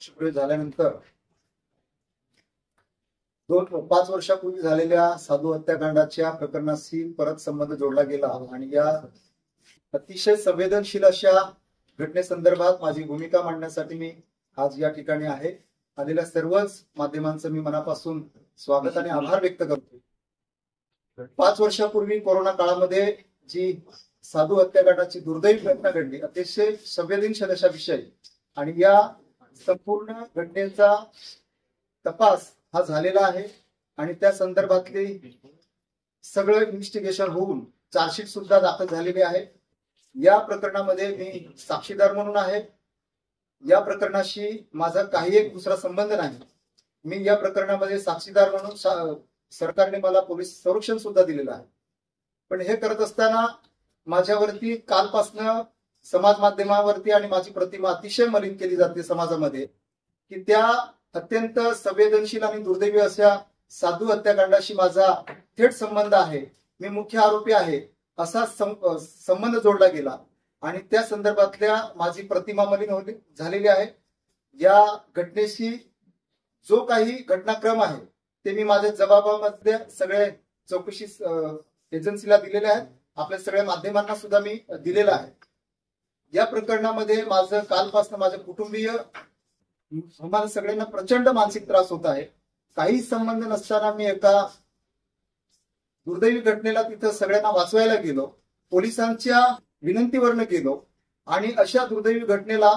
शुक्र झाल्यानंतर 5 वर्षापूर्वी झालेल्या साधू हत्याकांडाच्या प्रकरणाशी परत संबंध जोडला गेला आणि या अतिशय संवेदनशील अशा घटनेसंदर्भात माझी भूमिका मांडण्यासाठी मी आज या ठिकाणी आहे. आलेल्या सर्वच माध्यमांचं मी मनापासून स्वागत आणि आभार व्यक्त करतो. 5 वर्षापूर्वी कोरोना काळामध्ये जी साधू हत्याकांडाची दुर्दैवी घटना घडली, अतिशय संवेदनशील अशा विषय, आणि या संपूर्ण घटनेचा तपास हा झालेला आहे आणि त्या संदर्भातले सगळं इन्व्हेस्टिगेशन होऊन चार्जशीट सुद्धा दाखल झालेली आहे. या प्रकरणामध्ये मी साक्षीदार म्हणून आहे. या प्रकरणाशी माझा काही एक दुसरा संबंध नाही. मी या प्रकरणामध्ये साक्षीदार म्हणून सरकारने मला पोलीस संरक्षण सुद्धा दिलेलं आहे. पण हे करत असताना माझ्यावरती कालपासनं समाज माध्यमावरती आणि माझी प्रतिमा अतिशय मलिन केली जाते समाजामध्ये, की त्या अत्यंत संवेदनशील आणि दुर्दैवी अशा साधू हत्याकांडाशी माझा थेट संबंध आहे, मी मुख्य आरोपी आहे असा संबंध जोडला गेला आणि त्या संदर्भातल्या माझी प्रतिमा मलिन झालेली आहे. या घटनेशी जो काही घटनाक्रम आहे ते मी माझ्या जबाबामध्ये सगळे चौकशी एजन्सीला दिलेले आहेत. आपल्या सगळ्या माध्यमांना सुद्धा मी दिलेला आहे. या प्रकरणामध्ये माझं कालपासून माझे कुटुंबीय, आम्हाला सगळ्यांना प्रचंड मानसिक त्रास होत आहे. काही संबंध नसताना मी एका दुर्दैवी घटनेला तिथं सगळ्यांना वाचवायला गेलो, पोलिसांच्या विनंतीवरनं गेलो आणि अशा दुर्दैवी घटनेला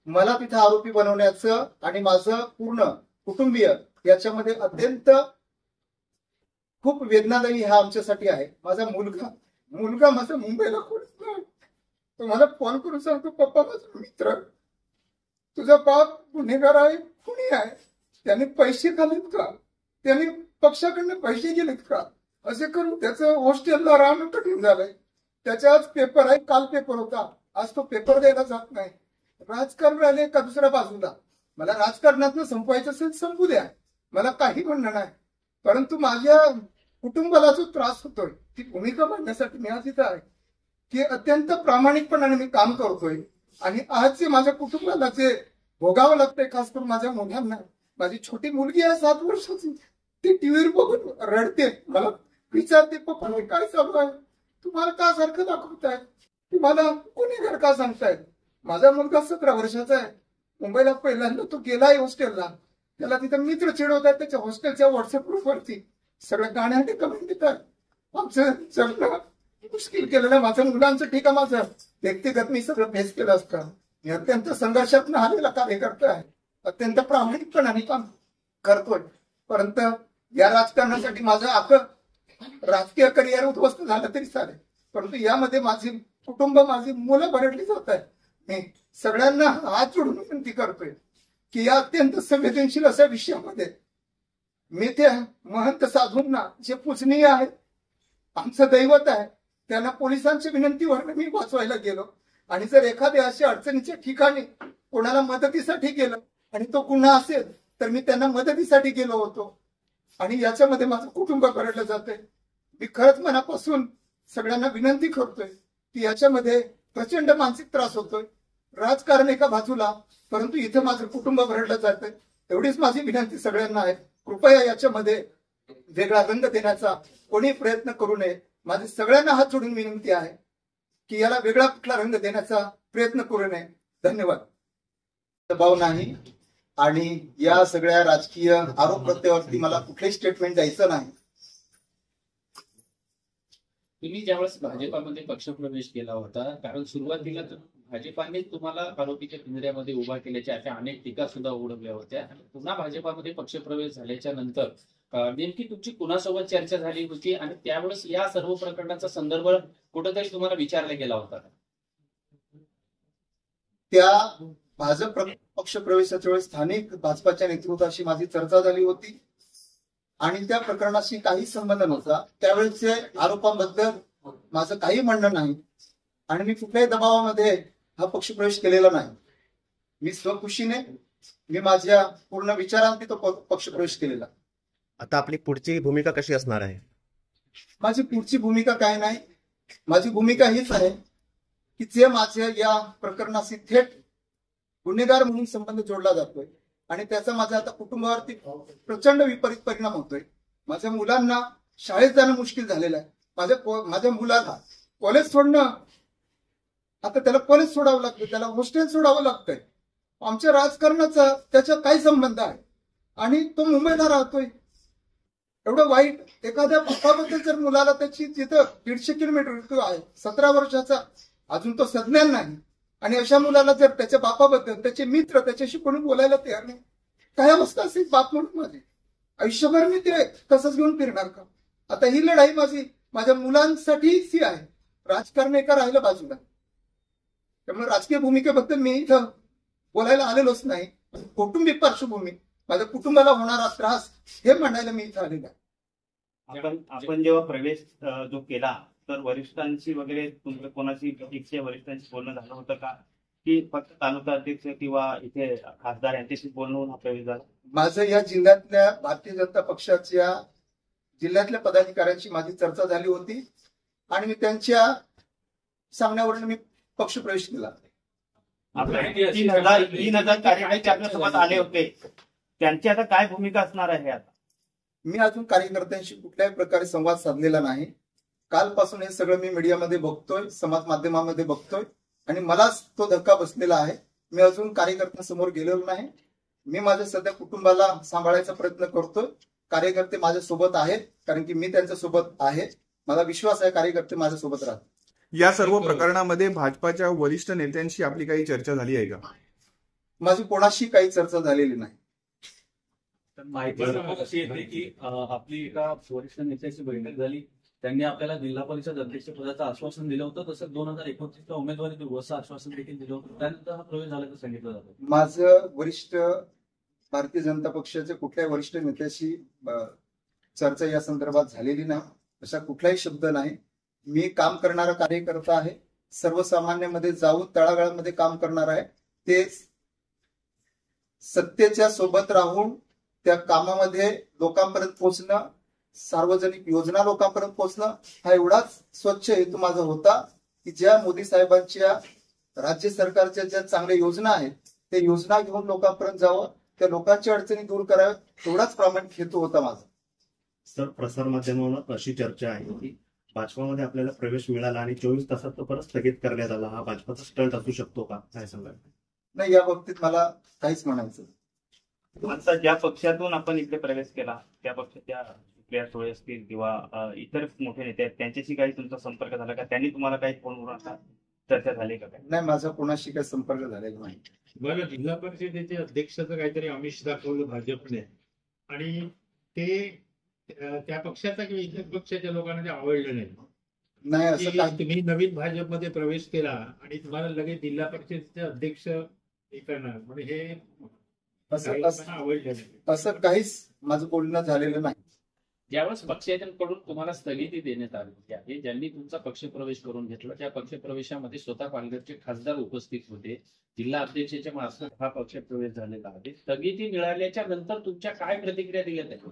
मला तिथं आरोपी बनवण्याचं आणि माझं पूर्ण कुटुंबीय याच्यामध्ये अत्यंत खूप वेदनादायी हा आमच्यासाठी आहे. माझा मुलगा माझा मुंबईला पोहोचला, तो मला फोन करून सांगतो, पप्पा माझा मित्र, तुझा बाप गुन्हेगार आहे, कुणी आहे, त्याने पैसे खाल्लेत का, त्याने पक्षाकडनं पैसे गेलेत का, असे करून त्याचं हॉस्टेलला राहणं कठीण झालंय. त्याच्या आज पेपर आहे, काल पेपर होता, आज तो पेपर द्यायला जात नाही. राजकारण राहिले का दुसऱ्या बाजूला. मला राजकारणातनं संपवायचं असेल संपू द्या, मला काही म्हणणं नाही, परंतु माझ्या कुटुंबाला जो त्रास होतोय ती भूमिका मांडण्यासाठी मी आज इथं आहे की अत्यंत प्रामाणिकपणाने मी काम करतोय. आणि आज जे माझ्या कुटुंबाला जे भोगावं लागतंय, खास करून माझ्या मुलांना, माझी छोटी मुलगी आहे 7 वर्षाची, ती टीव्हीवर बघून रडते, मला विचारते, पप्पा काय चालू आहे, तुम्हाला का सारखं दाखवताय, तुम्हाला गुन्हेगार का सांगतायत. माझा मुलगा 17 वर्षाचा आहे, मुंबईला पहिल्यांदा तो गेलाय हॉस्टेलला, त्याला तिथं मित्र चिडवतात त्याच्या हॉस्टेलच्या व्हॉट्सअप ग्रुपवरती, सगळ्या गाण्याने कमेंट देतात, आमचं जगणं मुश्किल केलेलं. माझ्या मुलांचं ठीक आहे, माझं व्यक्तिगत मी सगळं फेस केलं असतं. मी अत्यंत संघर्षातून आलेला कार्यकर्ता आहे, अत्यंत प्रामाणिकपणाने काम करतोय. परंतु या राजकारणासाठी माझं अख्खं राजकीय करिअर उद्ध्वस्त झालं तरी चालेल, परंतु यामध्ये माझी कुटुंब, माझी मुलं भरडली जात आहेत. मी सगळ्यांना हात जोडून विनंती करतोय की या अत्यंत संवेदनशील अशा विषयामध्ये मी त्या महंत साधूंना, जे पूजनीय आहेत, आमचं दैवत आहे, त्यांना पोलिसांच्या विनंतीवर मी वाचवायला गेलो. आणि जर एखाद्या अशा अडचणीच्या ठिकाणी कोणाला मदतीसाठी गेलं आणि तो गुन्हा असेल तर मी त्यांना मदतीसाठी गेलो होतो. आणि याच्यामध्ये माझं कुटुंब भरडलं जातंय. मी खरंच मनापासून सगळ्यांना विनंती करतोय की याच्यामध्ये प्रचंड मानसिक त्रास होतोय. राजकारण एका बाजूला, परंतु इथं माझं कुटुंब भरडलं जातंय. एवढीच माझी विनंती सगळ्यांना आहे. कृपया याच्यामध्ये वेगळा रंग देण्याचा कोणी प्रयत्न करू नये. माझी सगळ्यांना हात जोडून विनंती आहे की याला वेगळा कुठला रंग देण्याचा प्रयत्न करू नये. धन्यवाद. दबाव नाही आणि या सगळ्या राजकीय आरोप प्रत्यावरती मला कुठलेही स्टेटमेंट द्यायचं नाही. तुम्ही ज्यावेळेस भाजपामध्ये पक्षप्रवेश केला होता, कारण सुरुवातीला भाजपाने तुम्हाला आरोपीच्या पिंजऱ्यामध्ये उभा केल्याच्या अशा अनेक टीका सुद्धा उडवल्या होत्या. पुन्हा भाजपामध्ये पक्षप्रवेश झाल्याच्या नंतर नेमकी तुमची कुणासोबत चर्चा झाली होती आणि त्यावेळेस या सर्व प्रकरणाचा संदर्भ कुठेतरी तुम्हाला विचारला गेला होता? त्या भाजप पक्षप्रवेशाच्या वेळेस स्थानिक भाजपाच्या नेतृत्वाशी माझी चर्चा झाली होती आणि त्या प्रकरणाशी काही संबंध नव्हता. त्यावेळेच्या आरोपांबद्दल माझं काही म्हणणं नाही आणि मी कुठल्याही दबावामध्ये हा पक्षप्रवेश केलेला नाही. मी स्वखुशीने, मी माझ्या पूर्ण विचारांनी तो पक्षप्रवेश केलेला. आता आपली पुढची भूमिका कशी असणार आहे? माझी पुढची भूमिका काय नाही, माझी भूमिका हीच आहे की जे माझ्या या प्रकरणाशी थेट गुन्हेगार म्हणून संबंध जोडला जातोय आणि त्याचा माझ्या आता कुटुंबावरती प्रचंड विपरीत परिणाम होतोय. माझ्या मुलांना शाळेत जाणं मुश्किल झालेलं आहे. माझ्या मुलाला कॉलेज सोडणं, आता त्याला कॉलेज सोडावं लागतं, त्याला हॉस्टेल सोडावं लागतंय. आमच्या राजकारणाचा त्याचा काय संबंध आहे? आणि तो मुंबईला राहतोय. एवढं वाईट. एखाद्या बापाबद्दल जर मुलाला त्याची तिथं 150 किलोमीटर आहे, 17 वर्षाचा, अजून तो सज्ञान नाही, आणि अशा मुलाला जर त्याच्या बापाबद्दल, त्याचे मित्र त्याच्याशी कोणी बोलायला तयार नाही, काय अवस्था असेल बाप म्हणून माझी? आयुष्यभर मी ते तसंच घेऊन फिरणार का? आता ही लढाई माझ्या मुलांसाठीच आहे. राजकारण एका राहिलं बाजूला. त्यामुळे राजकीय भूमिकेबद्दल मी इथं बोलायला आलेलोच नाही. कौटुंबिक पार्श्वभूमी, माझ्या कुटुंबाला होणारा त्रास हे म्हणायला मी इथं आलेलो आहे. आपण जेव्हा प्रवेश जो केला तर वरिष्ठांशी वगैरे तुमचं कोणाशी इथे वरिष्ठांशी बोलणं झालं होतं का, की फक्त तालुका अध्यक्ष किंवा इथे खासदार यांच्याशी बोलणं होऊन हा प्रवेश झाला? माझं या जिल्ह्यातल्या भारतीय जनता पक्षाच्या जिल्ह्यातल्या पदाधिकाऱ्यांशी माझी चर्चा झाली होती आणि मी त्यांच्या सांगण्यावरून मी पक्ष प्रवेश केला. 3,000 कार्यकर्ते आपल्यासोबत आले होते, त्यांची आता काय भूमिका असणार आहे? आता मी अजून कार्यकर्त्यांशी कुठल्याही प्रकारे संवाद साधलेला नाही. कालपासून हे सगळं मी मीडियामध्ये बघतोय, समाज माध्यमामध्ये बघतोय, आणि मलाच तो धक्का बसलेला आहे. मी अजून कार्यकर्त्यांसमोर गेलेलो नाही. मी माझ्या सध्या कुटुंबाला सांभाळायचा प्रयत्न करतोय. कार्यकर्ते माझ्या सोबत आहेत, कारण की मी त्यांच्या सोबत आहे. मला विश्वास आहे कार्यकर्ते माझ्या सोबत राहतात. या सर्व प्रकरणामध्ये भाजपाच्या वरिष्ठ नेत्यांशी आपली काही चर्चा झाली आहे का? माझी कोणाशी काही चर्चा झालेली नाही. माहिती अशी येते की आपली एका वरिष्ठ नेत्याची बैठक झाली, त्यांनी आपल्याला जिल्हा परिषद अध्यक्ष पदाचं आश्वासन दिलं होतं, तसं 2029चा उमेदवारी देऊ असं आश्वासन देखील दिलं होतं. त्यानंतर हा प्रवेश झाल्याचं सांगितलं जातं. माझं वरिष्ठ भारतीय जनता पक्षाच्या कुठल्याही वरिष्ठ नेत्याशी चर्चा या संदर्भात झालेली नाही. असा कुठलाही शब्द नाही. मी काम करणारा कार्यकर्ता आहे, सर्वसामान्यांमध्ये जाऊन तळागाळामध्ये काम करणार आहे. ते सत्तेच्या सोबत राहून त्या कामामध्ये लोकांपर्यंत पोहोचणं, सार्वजनिक योजना लोकांपर्यंत पोहोचणं, हा एवढाच स्वच्छ हेतू माझा होता की ज्या मोदी साहेबांच्या राज्य सरकारच्या ज्या चांगल्या योजना आहेत त्या योजना घेऊन लोकांपर्यंत जावं, त्या लोकांच्या अडचणी दूर कराव्यात, एवढाच प्रामाणिक हेतू होता माझा. सर, प्रसारमाध्यमांवर अशी चर्चा आहे की भाजपामध्ये आपल्याला प्रवेश मिळाला आणि 24 तासात तो परत स्थगित करण्यात आला. हा भाजपाचा स्टंट असू शकतो का? काय सांगा? नाही, या बाबतीत मला काहीच म्हणायचं. आता ज्या पक्षातून आपण इकडे प्रवेश केला त्या पक्षाच्या सुप्रिया सुळे असतील किंवा इतर मोठे नेते आहेत, त्यांच्याशी काही तुमचा संपर्क झाला का? त्यांनी तुम्हाला काही फोनवरून आता चर्चा झाली का? नाही, माझा कोणाशी काही संपर्क झालेला नाही. बरं, जिल्हा परिषदेचे अध्यक्षाचं काहीतरी आमिष दाखवलं भाजपने, आणि ते त्या पक्षाचा किंवा इतर पक्षाच्या लोकांना ते आवडलं नाही. नाही, असं काही. तुम्ही नवीन भाजपमध्ये प्रवेश केला आणि तुम्हाला लगेच जिल्हा परिषदेचे अध्यक्ष हे करणार, म्हणजे हे आवडलं नाही. असं काहीच माझं बोलणं झालेलं नाही. ज्यावेळेस पक्षाकडून तुम्हाला स्थगिती देण्यात आली आहे, ज्यांनी तुमचा पक्षप्रवेश करून घेतला, त्या पक्षप्रवेशामध्ये स्वतः पालघरचे खासदार उपस्थित होते, जिल्हा अध्यक्षाच्या मार्फत हा पक्षप्रवेश झालेला आहे. स्थगिती मिळाल्याच्या नंतर तुमच्या काय प्रतिक्रिया दिल्या त्या?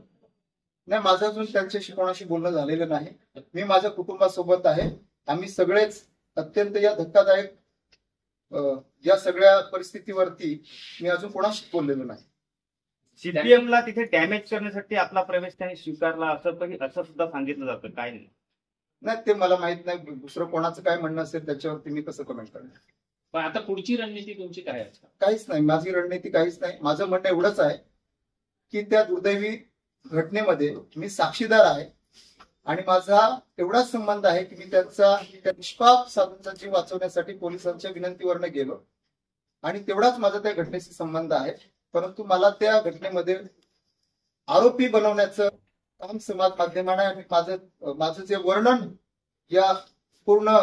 नाही, माझं अजून त्यांच्याशी कोणाशी बोलणं झालेलं नाही. मी माझ्या कुटुंबासोबत आहे. आम्ही सगळेच अत्यंत या धक्कादायक या सगळ्या परिस्थितीवरती मी अजून कोणाशी बोललेलो नाही. सीपीएमला तिथे डॅमेज करण्यासाठी आपला प्रवेश त्यांनी स्वीकारला असं सुद्धा सांगितलं जातं. काय नाही, ते मला माहित नाही. दुसरं कोणाचं काय म्हणणं असेल त्याच्यावरती मी कसं कमेंट करणार. पण आता पुढची रणनीती तुमची काय आहे? काहीच नाही, माझी रणनीती काहीच नाही. माझं म्हणणं एवढंच आहे की त्या दुर्दैवी घटनेमध्ये मी साक्षीदार आहे आणि माझा एवढाच संबंध आहे की मी त्या निष्पाप साधूंचा जीव वाचवण्यासाठी पोलिसांच्या विनंतीवरनं गेलो आणि तेवढाच माझा त्या घटनेशी संबंध आहे. परंतु मला त्या घटनेमध्ये आरोपी बनवण्याचं काम समाज माध्यमाने आणि माझं जे वर्णन या पूर्ण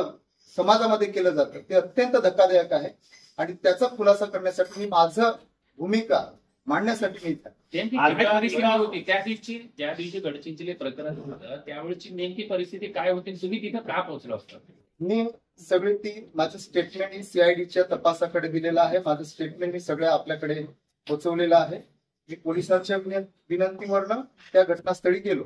समाजामध्ये केलं जातं ते अत्यंत धक्कादायक आहे आणि त्याचा खुलासा करण्यासाठी मी माझं भूमिका मांडण्यासाठी मी इथे. परिस्थिती होती त्या दिवशी, ज्या दिवशी गडचिंचले प्रकरण होतं त्यावेळेची नेमकी परिस्थिती काय होती? तुम्ही तिथं का पोहोचला होता? मी सगळी माझं स्टेटमेंट ही सीआयडीच्या तपासाकडे दिलेलं आहे. माझं स्टेटमेंट मी सगळं आपल्याकडे पोहोचवलेलं आहे. मी पोलिसांच्या विनंतीवरनं त्या घटनास्थळी गेलो.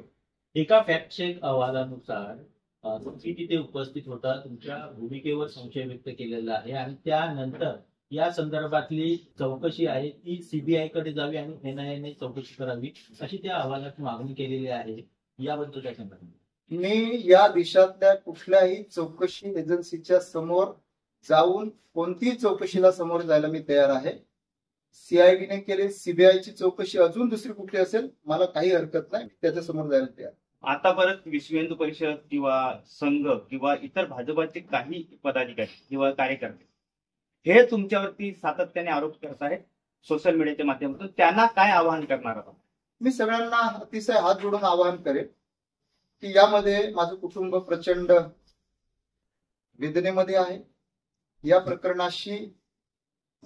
एका फॅक्ट चेक अहवालानुसार तुम्ही तिथे उपस्थित होता, तुमच्या भूमिकेवर संशय व्यक्त केलेला आहे आणि त्यानंतर या संदर्भातली चौकशी आहे ती सीबीआय कडे जावी आणि NIA ने चौकशी करावी अशी त्या अहवालात मागणी केलेली आहे. याबद्दल काय सांगता? मी या देशातल्या कुठल्याही चौकशी एजन्सीच्या समोर जाऊन कोणतीही चौकशीला समोर जायला मी तयार आहे. CID ने केले, CBI ची चौकशी अजून दुसरी कुठली असेल, मला काही हरकत नाही, त्याच्या समोर जायला तयार. आता परत विश्व हिंदू परिषद किंवा संघ किंवा इतर भाजपाचे काही पदाधिकारी किंवा कार्यकर्ते हे तुमच्यावरती सातत्याने आरोप करत आहेत सोशल मीडियाच्या माध्यमातून, त्यांना काय आवाहन करणार आहात? मी सगळ्यांना अतिशय हात जोडून आवाहन करेन की यामध्ये माझं कुटुंब प्रचंड वेदनेमध्ये आहे. या प्रकरणाशी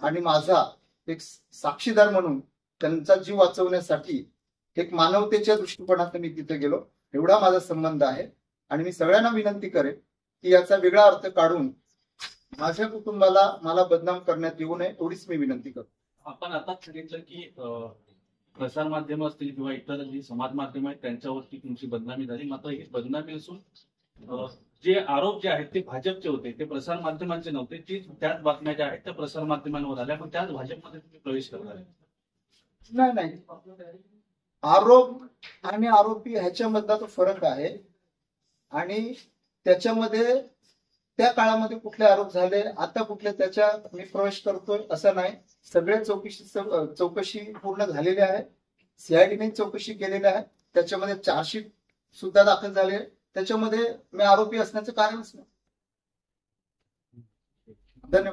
आणि माझा एक साक्षीदार म्हणून त्यांचा जीव वाचवण्यासाठी एक मानवतेच्या दृष्टिकोनातून मी तिथे गेलो, एवढा माझा संबंध आहे. आणि मी सगळ्यांना विनंती करेन की याचा वेगळा अर्थ काढून माझ्या कुटुंबाला मला बदनाम करण्यात येऊ नये, एवढीच मी विनंती करतो. आपण आताच सांगितलं की प्रसार माध्यम असतील किंवा इतर जी समाज माध्यम आहेत त्यांच्यावरती तुमची बदनामी झाली. मात्र ही बदनामी असून जे आरोप जे आहेत ते भाजपचे होते, ते प्रसार माध्यमांचे नव्हते. त्याच बातम्या ज्या आहेत त्या प्रसार माध्यमांवर आल्या, पण त्याच भाजपमध्ये तुम्ही प्रवेश करणार आहे. नाही, आरोप आणि आरोपी ह्याच्यामधला तो फरक आहे. आणि त्याच्यामध्ये त्या काळामध्ये कुठले आरोप झाले, आता कुठले, त्याच्यात मी प्रवेश करतोय असं नाही. सगळे चौकशी पूर्ण झालेली आहे. CID ने चौकशी केलेली आहे. त्याच्यामध्ये चार्जशीट सुद्धा दाखल झाले. त्याच्यामध्ये मी आरोपी असण्याचं कारणच नाही. धन्यवाद.